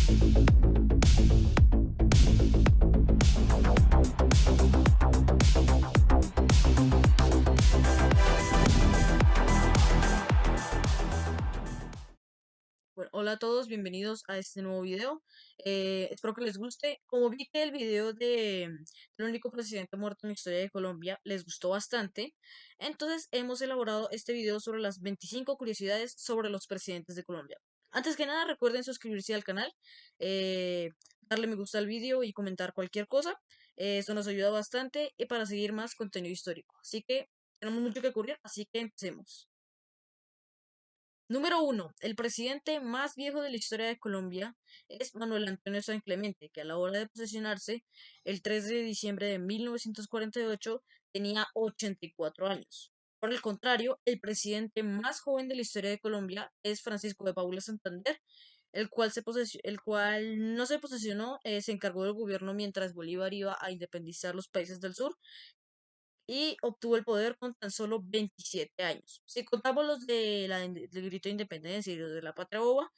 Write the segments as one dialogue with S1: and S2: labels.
S1: Bueno, hola a todos, bienvenidos a este nuevo video. Espero que les guste. Como vi que el video del único presidente muerto en la historia de Colombia les gustó bastante, entonces hemos elaborado este video sobre las 25 curiosidades sobre los presidentes de Colombia. Antes que nada, recuerden suscribirse al canal, eh, darle me gusta al video y comentar cualquier cosa. Esto nos ayuda bastante y para seguir más contenido histórico. Así que tenemos mucho que cubrir, así que empecemos. Número uno, el presidente más viejo de la historia de Colombia es Manuel Antonio San Clemente, que a la hora de posesionarse, el 3 de diciembre de 1948, tenía 84 años. Por el contrario, el presidente más joven de la historia de Colombia es Francisco de Paula Santander, el cual no se posesionó, se encargó del gobierno mientras Bolívar iba a independizar los países del sur y obtuvo el poder con tan solo 27 años. Si contamos los del grito de independencia y los de la patria boba,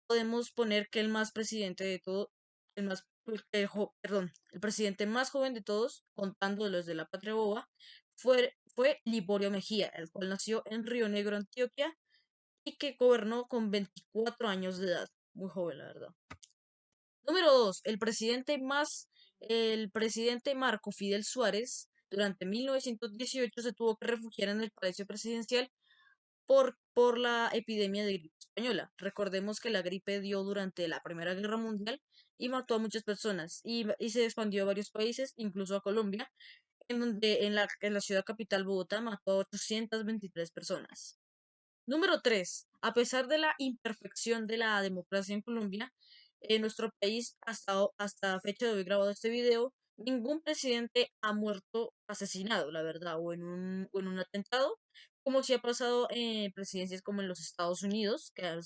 S1: podemos poner que el más presidente de todo, el más, perdón, el presidente más joven de todos, contando los de la patria boba, fue Liborio Mejía, el cual nació en Río Negro, Antioquia, y que gobernó con 24 años de edad. Muy joven, la verdad. Número 2. El presidente Marco Fidel Suárez durante 1918 se tuvo que refugiar en el Palacio Presidencial por la epidemia de gripe española. Recordemos que la gripe dio durante la Primera Guerra Mundial y mató a muchas personas y se expandió a varios países, incluso a Colombia, en donde en la ciudad capital Bogotá mató a 823 personas. Número 3. A pesar de la imperfección de la democracia en Colombia, en nuestro país, hasta fecha de hoy grabado este video, ningún presidente ha muerto asesinado, la verdad, o en un atentado, como si ha pasado en presidencias como en los Estados Unidos, que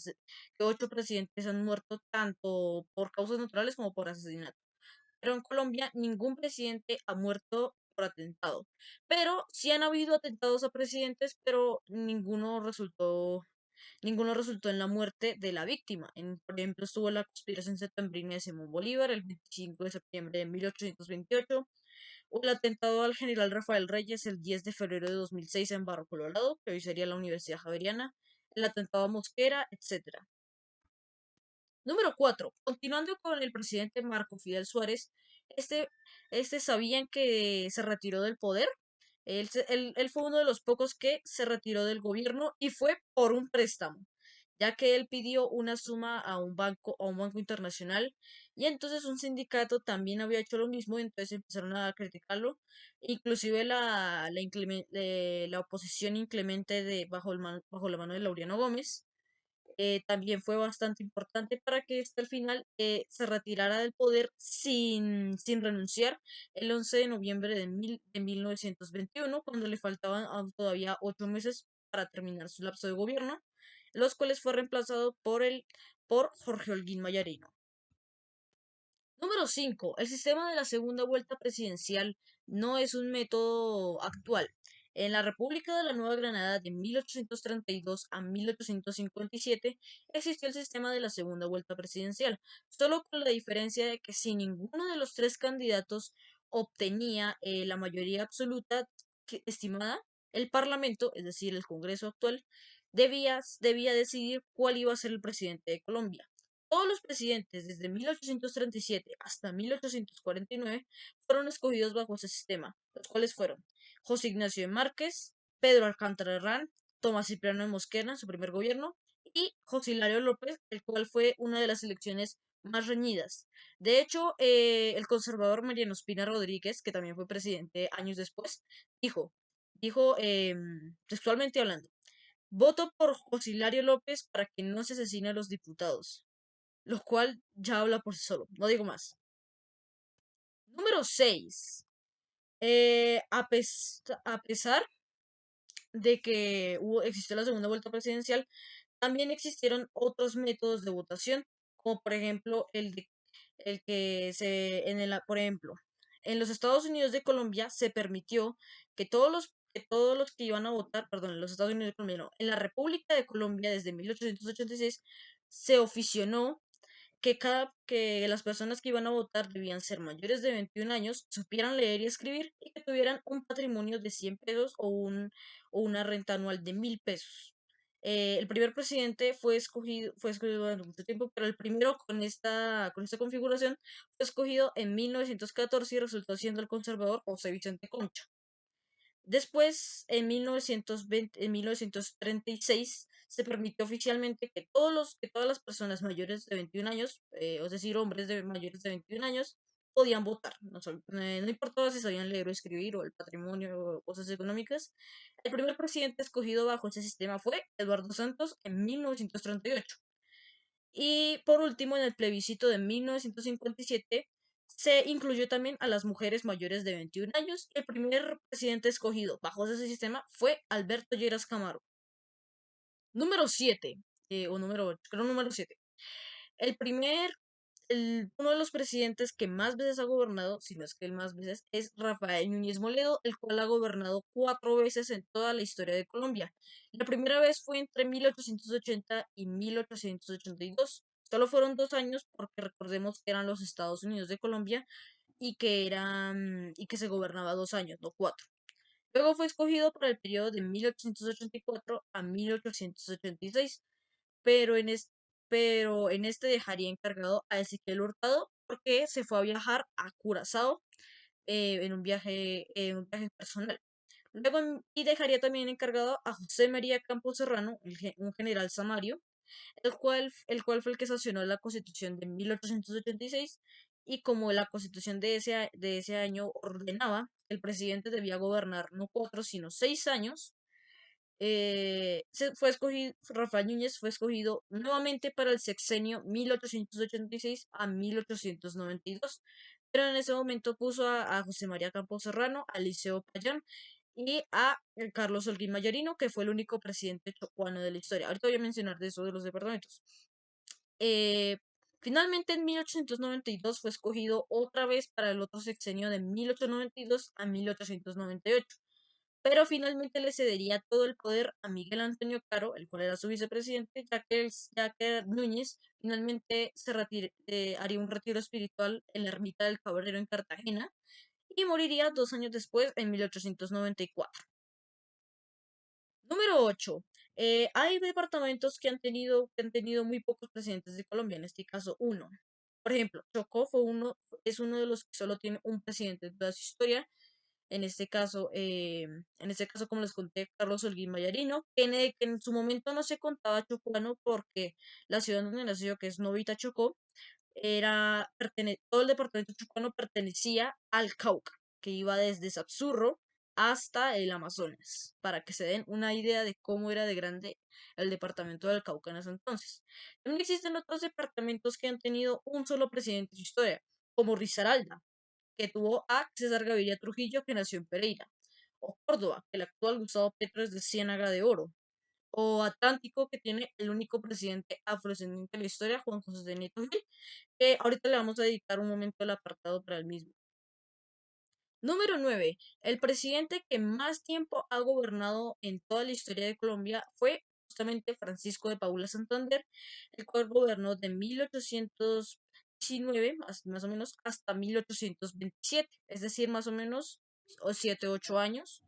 S1: 8 presidentes han muerto tanto por causas naturales como por asesinato. Pero en Colombia ningún presidente ha muerto por atentado. Pero sí han habido atentados a presidentes, pero ninguno resultó en la muerte de la víctima. Por ejemplo, estuvo la conspiración septembrina de Simón Bolívar el 25 de septiembre de 1828, o el atentado al general Rafael Reyes el 10 de febrero de 2006 en Barro Colorado, que hoy sería la Universidad Javeriana, el atentado a Mosquera, etc. Número 4. Continuando con el presidente Marco Fidel Suárez, este, este sabían que se retiró del poder. Él fue uno de los pocos que se retiró del gobierno y fue por un préstamo, ya que él pidió una suma a un banco internacional, y entonces un sindicato también había hecho lo mismo, y entonces empezaron a criticarlo, inclusive la oposición inclemente bajo la mano de Laureano Gómez. También fue bastante importante para que éste al final se retirara del poder sin renunciar el 11 de noviembre de 1921, cuando le faltaban aún todavía 8 meses para terminar su lapso de gobierno, los cuales fue reemplazado por Jorge Holguín Mayarino. Número 5. El sistema de la segunda vuelta presidencial no es un método actual. En la República de la Nueva Granada de 1832 a 1857 existió el sistema de la segunda vuelta presidencial, solo con la diferencia de que si ninguno de los tres candidatos obtenía la mayoría absoluta estimada, el Parlamento, es decir, el Congreso actual, debía decidir cuál iba a ser el presidente de Colombia. Todos los presidentes desde 1837 hasta 1849 fueron escogidos bajo ese sistema, los cuales fueron José Ignacio de Márquez, Pedro Alcántara Herrán, Tomás Cipriano de Mosquera en su primer gobierno y José Hilario López, el cual fue una de las elecciones más reñidas. De hecho, el conservador Mariano Espina Rodríguez, que también fue presidente años después, dijo textualmente hablando: voto por José Hilario López para que no se asesine a los diputados, lo cual ya habla por sí solo, no digo más. Número 6. A pesar de que existió la segunda vuelta presidencial, también existieron otros métodos de votación, como por ejemplo el que por ejemplo, en los Estados Unidos de Colombia se permitió que todos los que iban a votar, perdón, en los Estados Unidos de Colombia, no, en la República de Colombia desde 1886 se oficionó que las personas que iban a votar debían ser mayores de 21 años, supieran leer y escribir y que tuvieran un patrimonio de 100 pesos o una renta anual de 1000 pesos. El primer presidente fue escogido durante mucho tiempo, pero el primero con esta configuración fue escogido en 1914 y resultó siendo el conservador José Vicente Concha. Después, en 1936, se permitió oficialmente que todas las personas mayores de 21 años, es decir, hombres de mayores de 21 años, podían votar. No importaba si sabían leer o escribir o el patrimonio o cosas económicas. El primer presidente escogido bajo ese sistema fue Eduardo Santos en 1938. Y por último, en el plebiscito de 1957 se incluyó también a las mujeres mayores de 21 años. El primer presidente escogido bajo ese sistema fue Alberto Lleras Camaro. Número 7, o número 8, creo número 7. El primer, uno de los presidentes que más veces ha gobernado, si no es que el más veces, es Rafael Núñez Moledo, el cual ha gobernado 4 veces en toda la historia de Colombia. La primera vez fue entre 1880 y 1882. Solo fueron 2 años porque recordemos que eran los Estados Unidos de Colombia y que se gobernaba 2 años, no cuatro. Luego fue escogido para el periodo de 1884 a 1886, pero en, es- pero en este dejaría encargado a Ezequiel Hurtado porque se fue a viajar a Curazao en un viaje personal. Luego, y dejaría también encargado a José María Campos Serrano, un general samario, el cual fue el que sancionó la Constitución de 1886 y como la Constitución de ese año ordenaba que el presidente debía gobernar no 4, sino 6 años, Rafael Núñez fue escogido nuevamente para el sexenio 1886 a 1892, pero en ese momento puso a José María Campos Serrano, a Liceo Payán y a Carlos Holguín Mayarino, que fue el único presidente chocuano de la historia. Ahorita voy a mencionar de eso de los departamentos. Eh, Finalmente, en 1892 fue escogido otra vez para el otro sexenio de 1892 a 1898, pero finalmente le cedería todo el poder a Miguel Antonio Caro, el cual era su vicepresidente, ya que Núñez finalmente haría un retiro espiritual en la ermita del Cabrero en Cartagena y moriría 2 años después, en 1894. Número 8. Hay departamentos que han tenido muy pocos presidentes de Colombia, en este caso uno. Por ejemplo, Chocó es uno de los que solo tiene un presidente de toda su historia. En este caso, como les conté, Carlos Holguín Mayarino, que en su momento no se contaba chocuano porque la ciudad donde nació, que es Novita Chocó, todo el departamento chocuano pertenecía al Cauca, que iba desde Sapsurro hasta el Amazonas, para que se den una idea de cómo era de grande el departamento del Cauca en ese entonces. También existen otros departamentos que han tenido un solo presidente en su historia, como Risaralda, que tuvo a César Gaviria Trujillo, que nació en Pereira, o Córdoba, que el actual Gustavo Petro es de Ciénaga de Oro, o Atlántico, que tiene el único presidente afrodescendiente de la historia, Juan José de Neto Gil, que ahorita le vamos a dedicar un momento al apartado para el mismo. Número 9. El presidente que más tiempo ha gobernado en toda la historia de Colombia fue justamente Francisco de Paula Santander, el cual gobernó de 1819, más o menos, hasta 1827, es decir, más o menos 7 8 años,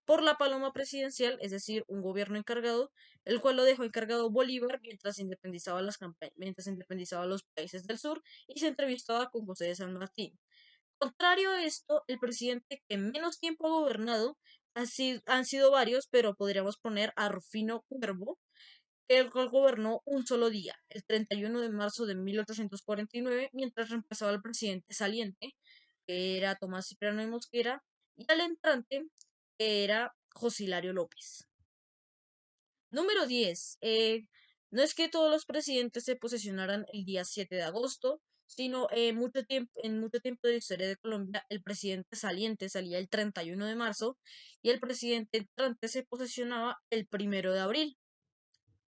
S1: por la paloma presidencial, es decir, un gobierno encargado, el cual lo dejó encargado Bolívar mientras independizaba los países del sur y se entrevistaba con José de San Martín. Contrario a esto, el presidente que menos tiempo ha gobernado han sido varios, pero podríamos poner a Rufino Cuervo, el cual gobernó un solo día, el 31 de marzo de 1849, mientras reemplazaba al presidente saliente, que era Tomás Cipriano de Mosquera, y al entrante, que era José Hilario López. Número 10. No es que todos los presidentes se posesionaran el día 7 de agosto, sino en mucho tiempo de la historia de Colombia, el presidente saliente salía el 31 de marzo y el presidente entrante se posesionaba el 1 de abril.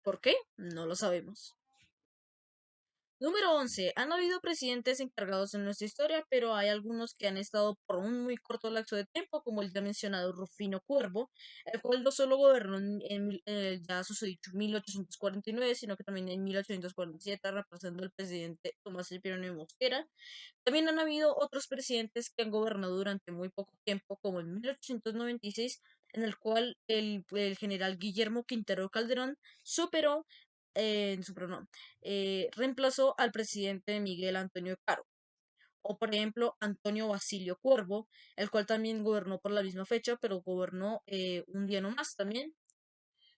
S1: ¿Por qué? No lo sabemos. Número 11. Han habido presidentes encargados en nuestra historia, pero hay algunos que han estado por un muy corto lapso de tiempo, como el ya mencionado Rufino Cuervo, el cual no solo gobernó ya susodicho 1849, sino que también en 1847, reemplazando al presidente Tomás Cipriano de Mosquera. También han habido otros presidentes que han gobernado durante muy poco tiempo, como en 1896, en el cual el general Guillermo Quintero Calderón superó en su pronombre, reemplazó al presidente Miguel Antonio Caro. O por ejemplo, Antonio Basilio Cuervo, el cual también gobernó por la misma fecha, pero gobernó un día nomás también.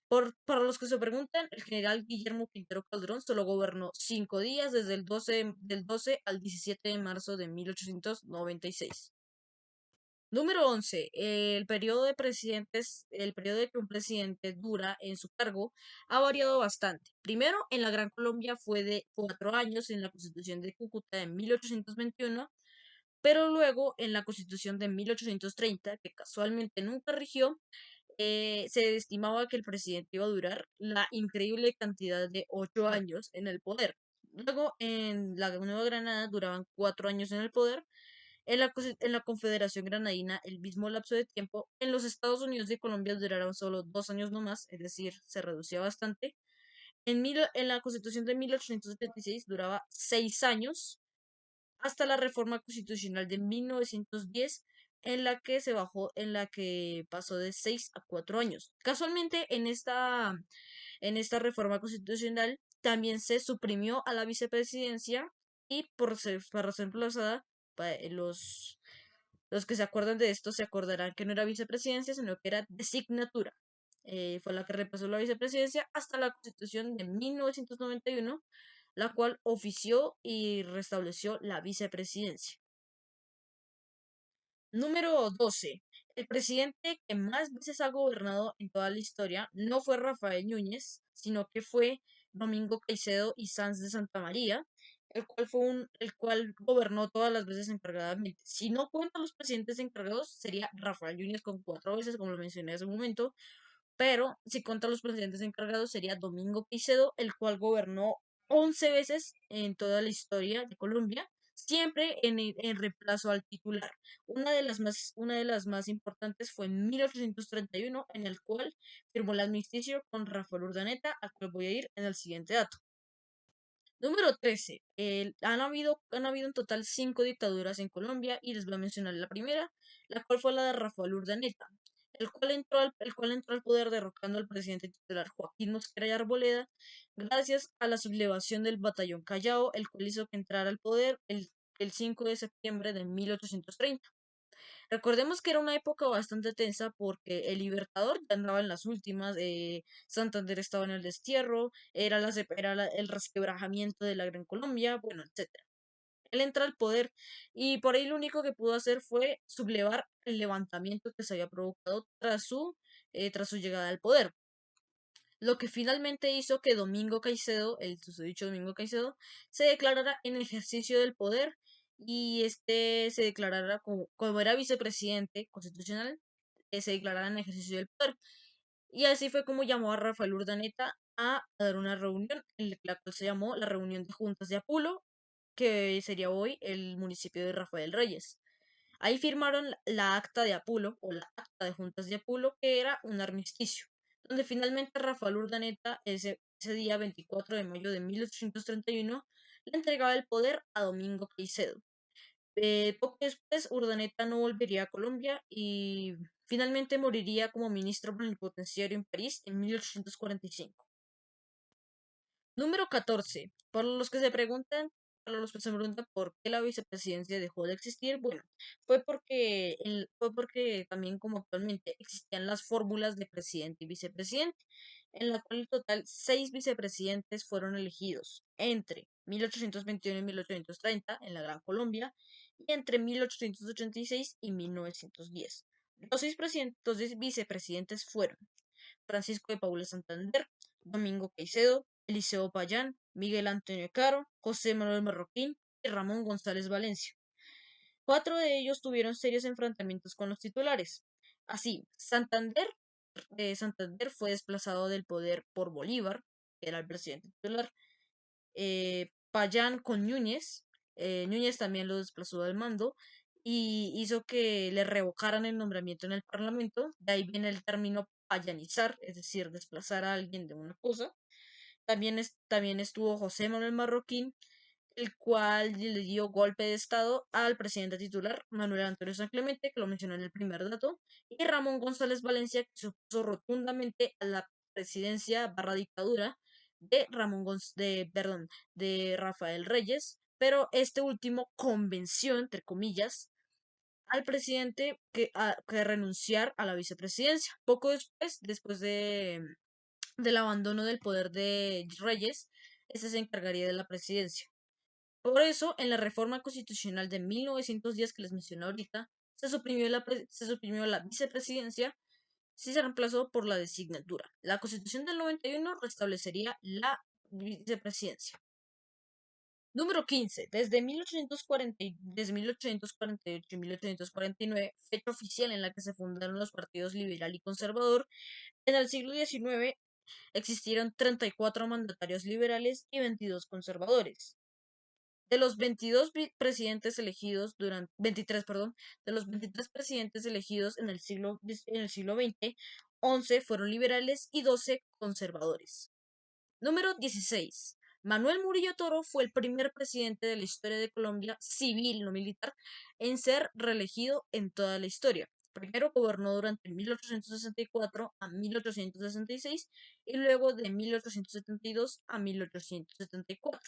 S1: Para los que se preguntan, el general Guillermo Quintero Calderón solo gobernó 5 días, desde del 12 al 17 de marzo de 1896. Número 11. El periodo de que un presidente dura en su cargo ha variado bastante. Primero, en la Gran Colombia fue de 4 años en la Constitución de Cúcuta de 1821, pero luego en la Constitución de 1830, que casualmente nunca rigió, se estimaba que el presidente iba a durar la increíble cantidad de 8 años en el poder. Luego, en la Nueva Granada duraban 4 años en el poder. En la Confederación Granadina, el mismo lapso de tiempo. En los Estados Unidos y Colombia duraron solo 2 años nomás, es decir, se reducía bastante. En la Constitución de 1876 duraba 6 años, hasta la reforma constitucional de 1910, en la que pasó de 6 a 4 años. Casualmente, en esta reforma constitucional también se suprimió a la vicepresidencia y para ser emplazada, los que se acuerdan de esto se acordarán que no era vicepresidencia, sino que era designatura. Fue la que repasó la vicepresidencia hasta la Constitución de 1991, la cual ofició y restableció la vicepresidencia. Número 12. El presidente que más veces ha gobernado en toda la historia no fue Rafael Núñez, sino que fue Domingo Caicedo y Sanz de Santa María, el cual gobernó todas las veces encargadamente. Si no cuenta los presidentes encargados, sería Rafael Núñez con 4 veces, como lo mencioné hace un momento, pero si cuenta los presidentes encargados, sería Domingo Caicedo, el cual gobernó 11 veces en toda la historia de Colombia, siempre en reemplazo al titular. Una de las más importantes fue en 1831, en el cual firmó el armisticio con Rafael Urdaneta, al cual voy a ir en el siguiente dato. Número 13. Han habido en total 5 dictaduras en Colombia y les voy a mencionar la primera, la cual fue la de Rafael Urdaneta, el cual entró al poder derrocando al presidente titular Joaquín Mosquera y Arboleda gracias a la sublevación del batallón Callao, el cual hizo que entrara al poder el 5 de septiembre de 1830. Recordemos que era una época bastante tensa porque el Libertador ya andaba en las últimas, Santander estaba en el destierro, el resquebrajamiento de la Gran Colombia, bueno, etcétera. Él entra al poder y por ahí lo único que pudo hacer fue sublevar el levantamiento que se había provocado tras su llegada al poder. Lo que finalmente hizo que Domingo Caicedo, el susodicho Domingo Caicedo, se declarara en ejercicio del poder y este se declarara como era vicepresidente constitucional, se declarara en ejercicio del poder. Y así fue como llamó a Rafael Urdaneta a dar una reunión, en la cual se llamó la reunión de juntas de Apulo, que sería hoy el municipio de Rafael Reyes. Ahí firmaron la acta de Apulo o la acta de juntas de Apulo, que era un armisticio, donde finalmente Rafael Urdaneta ese día 24 de mayo de 1831 le entregaba el poder a Domingo Caicedo. Poco después Urdaneta no volvería a Colombia y finalmente moriría como ministro plenipotenciario en París en 1845. Número 14. Para los que se preguntan por qué la vicepresidencia dejó de existir, bueno, fue porque también como actualmente existían las fórmulas de presidente y vicepresidente, en la cual en total 6 vicepresidentes fueron elegidos entre 1821 y 1830 en la Gran Colombia y entre 1886 y 1910. Los seis vicepresidentes fueron Francisco de Paula Santander, Domingo Caicedo, Eliseo Payán, Miguel Antonio Caro, José Manuel Marroquín y Ramón González Valencia. 4 de ellos tuvieron serios enfrentamientos con los titulares. Así, Santander fue desplazado del poder por Bolívar, que era el presidente titular, Payán con Núñez. Núñez también lo desplazó del mando y hizo que le revocaran el nombramiento en el Parlamento. De ahí viene el término payanizar, es decir, desplazar a alguien de una cosa. También estuvo José Manuel Marroquín, el cual le dio golpe de estado al presidente titular, Manuel Antonio San Clemente, que lo mencionó en el primer dato, y Ramón González Valencia, que se opuso rotundamente a la presidencia barra dictadura de de Rafael Reyes, pero este último convenció, entre comillas, al presidente que renunciar a la vicepresidencia. Poco después del abandono del poder de Reyes, este se encargaría de la presidencia. Por eso, en la reforma constitucional de 1910 que les mencioné ahorita, se suprimió la vicepresidencia y se reemplazó por la designatura. La Constitución del 91 restablecería la vicepresidencia. Número 15. Desde 1848 y 1849, fecha oficial en la que se fundaron los partidos liberal y conservador, en el siglo XIX existieron 34 mandatarios liberales y 22 conservadores. De los 22 presidentes elegidos durante 23, perdón, de los 23 presidentes elegidos en el siglo XX, 11 fueron liberales y 12 conservadores. Número 16. Manuel Murillo Toro fue el primer presidente de la historia de Colombia, civil, no militar, en ser reelegido en toda la historia. Primero gobernó durante 1864 a 1866 y luego de 1872 a 1874.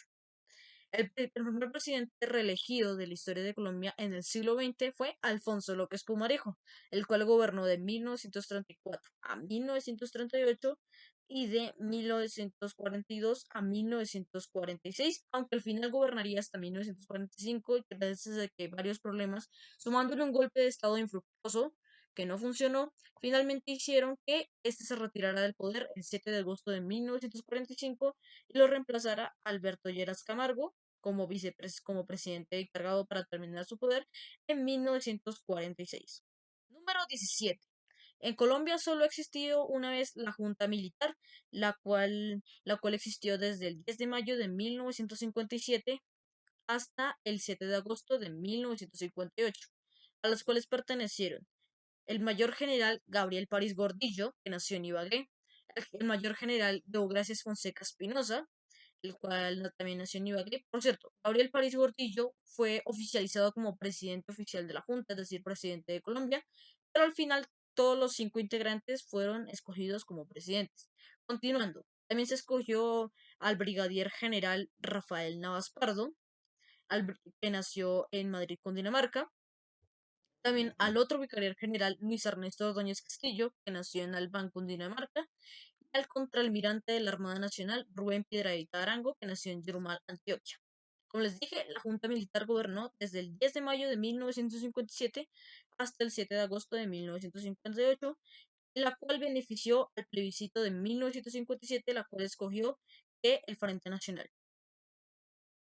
S1: El primer presidente reelegido de la historia de Colombia en el siglo XX fue Alfonso López Pumarejo, el cual gobernó de 1934 a 1938 y de 1942 a 1946, aunque al final gobernaría hasta 1945 y gracias a que varios problemas, sumándole un golpe de estado infructuoso que no funcionó, finalmente hicieron que este se retirara del poder el 7 de agosto de 1945 y lo reemplazara Alberto Lleras Camargo como presidente encargado para terminar su poder en 1946. Número 17. En Colombia solo ha existido una vez la Junta Militar, la cual existió desde el 10 de mayo de 1957 hasta el 7 de agosto de 1958, a las cuales pertenecieron el mayor general Gabriel París Gordillo, que nació en Ibagué, el mayor general Deogracias Fonseca Espinosa, el cual también nació en Ibagué. Por cierto, Gabriel París Gordillo fue oficializado como presidente oficial de la Junta, es decir, presidente de Colombia, pero al final todos los 5 integrantes fueron escogidos como presidentes. Continuando, también se escogió al brigadier general Rafael Navas Pardo, que nació en Madrid, Cundinamarca. También al otro brigadier general Luis Ernesto Ordóñez Castillo, que nació en Albán, Cundinamarca, y al contraalmirante de la Armada Nacional Rubén Piedrahíta Arango, que nació en Yurumal, Antioquia. Como les dije, la Junta Militar gobernó desde el 10 de mayo de 1957 hasta el 7 de agosto de 1958, la cual benefició al plebiscito de 1957, la cual escogió que el Frente Nacional.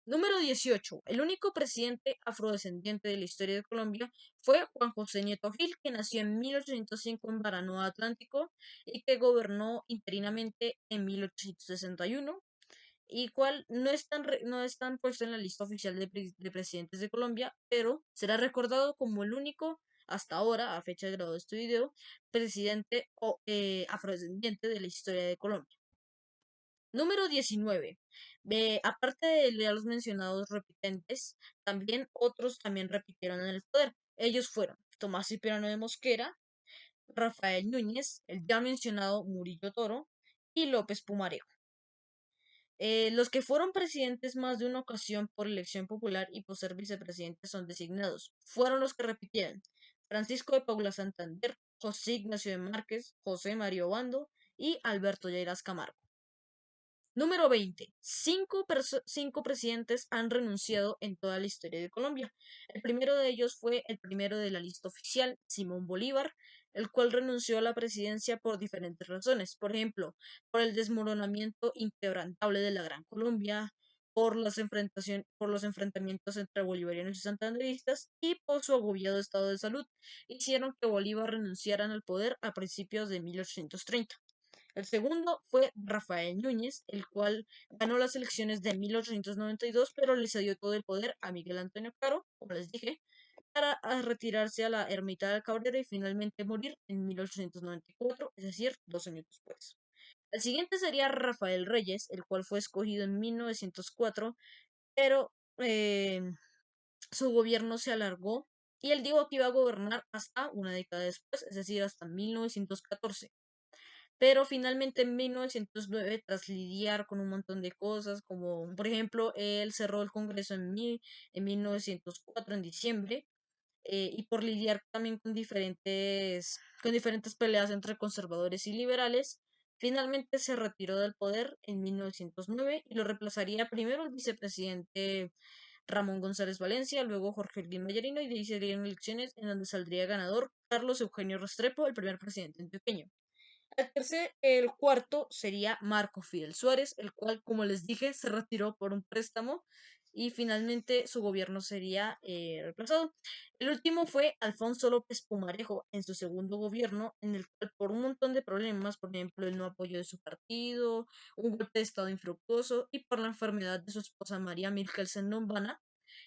S1: Número 18. El único presidente afrodescendiente de la historia de Colombia fue Juan José Nieto Gil, que nació en 1805 en Baranoa Atlántico y que gobernó interinamente en 1861, y cual no es tan puesto en la lista oficial de presidentes de Colombia, pero será recordado como el único, hasta ahora, a fecha de grado de este video, presidente afrodescendiente de la historia de Colombia. Número 19. Aparte de ya los mencionados repitentes, también otros también repitieron en el poder. Ellos fueron Tomás Cipriano de Mosquera, Rafael Núñez, el ya mencionado Murillo Toro y López Pumarejo. Los que fueron presidentes más de una ocasión por elección popular y por ser vicepresidentes son designados. Fueron los que repitieron: Francisco de Paula Santander, José Ignacio de Márquez, José Mario Bando y Alberto Lleras Camargo. Número 20. Cinco presidentes han renunciado en toda la historia de Colombia. El primero de ellos fue el primero de la lista oficial, Simón Bolívar, el cual renunció a la presidencia por diferentes razones. Por ejemplo, por el desmoronamiento inquebrantable de la Gran Colombia, por los enfrentamientos entre bolivarianos y santanderistas y por su agobiado estado de salud, hicieron que Bolívar renunciara al poder a principios de 1830. El segundo fue Rafael Núñez, el cual ganó las elecciones de 1892, pero le cedió todo el poder a Miguel Antonio Caro, como les dije, para retirarse a la ermita del Cabrera y finalmente morir en 1894, es decir, 2 años después. El siguiente sería Rafael Reyes, el cual fue escogido en 1904, pero su gobierno se alargó y él dijo que iba a gobernar hasta una década después, es decir, hasta 1914. Pero finalmente en 1909, tras lidiar con un montón de cosas, como por ejemplo, él cerró el Congreso en 1904, en diciembre, y por lidiar también con diferentes peleas entre conservadores y liberales, finalmente se retiró del poder en 1909 y lo reemplazaría primero el vicepresidente Ramón González Valencia, luego Jorge Elguín Mayarino, y de ahí serían elecciones en donde saldría ganador Carlos Eugenio Restrepo, el primer presidente antioqueño. El cuarto sería Marco Fidel Suárez, el cual, como les dije, se retiró por un préstamo y finalmente su gobierno sería reemplazado. El último fue Alfonso López Pumarejo en su segundo gobierno, en el cual por un montón de problemas, por ejemplo, el no apoyo de su partido, un golpe de estado infructuoso y por la enfermedad de su esposa María Milkelsen Lombana,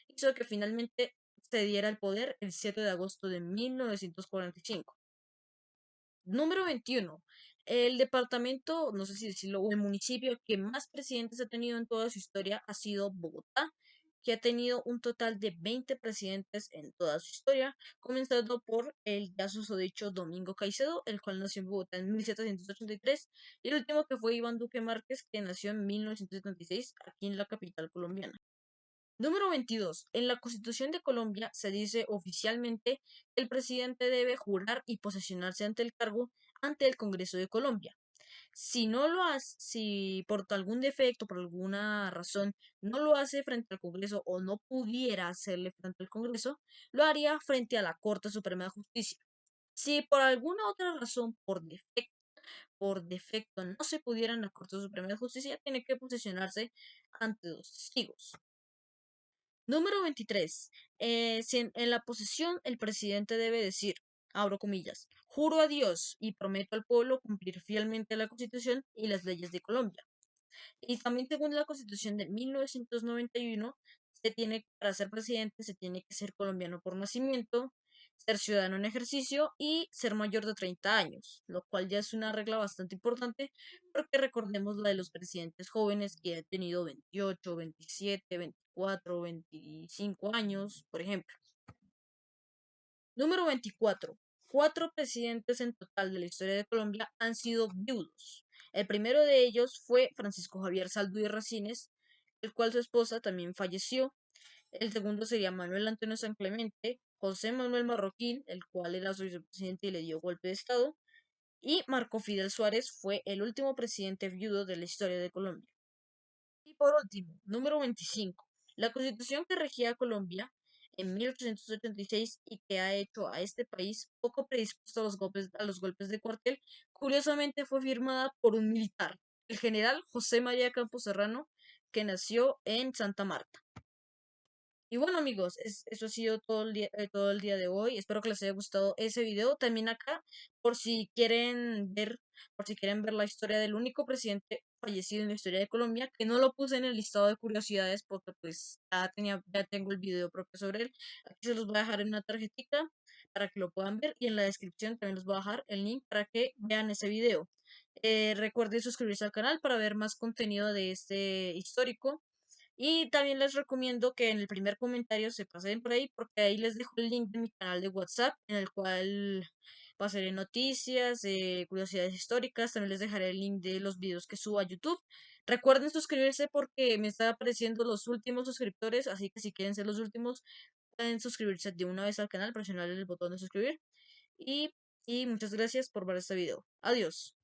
S1: hizo que finalmente se diera el poder el 7 de agosto de 1945. Número 21. El departamento, no sé si decirlo, o el municipio que más presidentes ha tenido en toda su historia ha sido Bogotá, que ha tenido un total de 20 presidentes en toda su historia, comenzando por el ya susodicho Domingo Caicedo, el cual nació en Bogotá en 1783, y el último que fue Iván Duque Márquez, que nació en 1976 aquí en la capital colombiana. Número 22. En la Constitución de Colombia se dice oficialmente que el presidente debe jurar y posesionarse ante el cargo ante el Congreso de Colombia. Si no lo hace, si por algún defecto, por alguna razón, no lo hace frente al Congreso o no pudiera hacerle frente al Congreso, lo haría frente a la Corte Suprema de Justicia. Si por alguna otra razón, por defecto no se pudiera en la Corte Suprema de Justicia, tiene que posesionarse ante dos testigos. Número 23. Si en la posesión el presidente debe decir, abro comillas, juro a Dios y prometo al pueblo cumplir fielmente la Constitución y las leyes de Colombia. Y también según la Constitución de 1991, para ser presidente se tiene que ser colombiano por nacimiento, ser ciudadano en ejercicio y ser mayor de 30 años, lo cual ya es una regla bastante importante porque recordemos la de los presidentes jóvenes que han tenido 28, 27, 24, 25 años, por ejemplo. Número 24. Cuatro presidentes en total de la historia de Colombia han sido viudos. El primero de ellos fue Francisco Javier Saldo y Racines, el cual su esposa también falleció. El segundo sería Manuel Antonio San Clemente, José Manuel Marroquín, el cual era su vicepresidente y le dio golpe de Estado, y Marco Fidel Suárez fue el último presidente viudo de la historia de Colombia. Y por último, número 25. La constitución que regía a Colombia en 1886 y que ha hecho a este país poco predispuesto a los golpes de cuartel, curiosamente fue firmada por un militar, el general José María Campos Serrano, que nació en Santa Marta. Y bueno amigos, eso ha sido todo el día de hoy. Espero que les haya gustado ese video. También acá, por si quieren ver la historia del único presidente fallecido en la historia de Colombia, que no lo puse en el listado de curiosidades porque pues ya tengo el video propio sobre él. Aquí se los voy a dejar en una tarjetita para que lo puedan ver y en la descripción también les voy a dejar el link para que vean ese video. Recuerden suscribirse al canal para ver más contenido de este histórico. Y también les recomiendo que en el primer comentario se pasen por ahí porque ahí les dejo el link de mi canal de WhatsApp en el cual pasaré noticias, curiosidades históricas, también les dejaré el link de los videos que subo a YouTube. Recuerden suscribirse porque me están apareciendo los últimos suscriptores, así que si quieren ser los últimos, pueden suscribirse de una vez al canal, presionar el botón de suscribir. Y, y muchas gracias por ver este video. Adiós.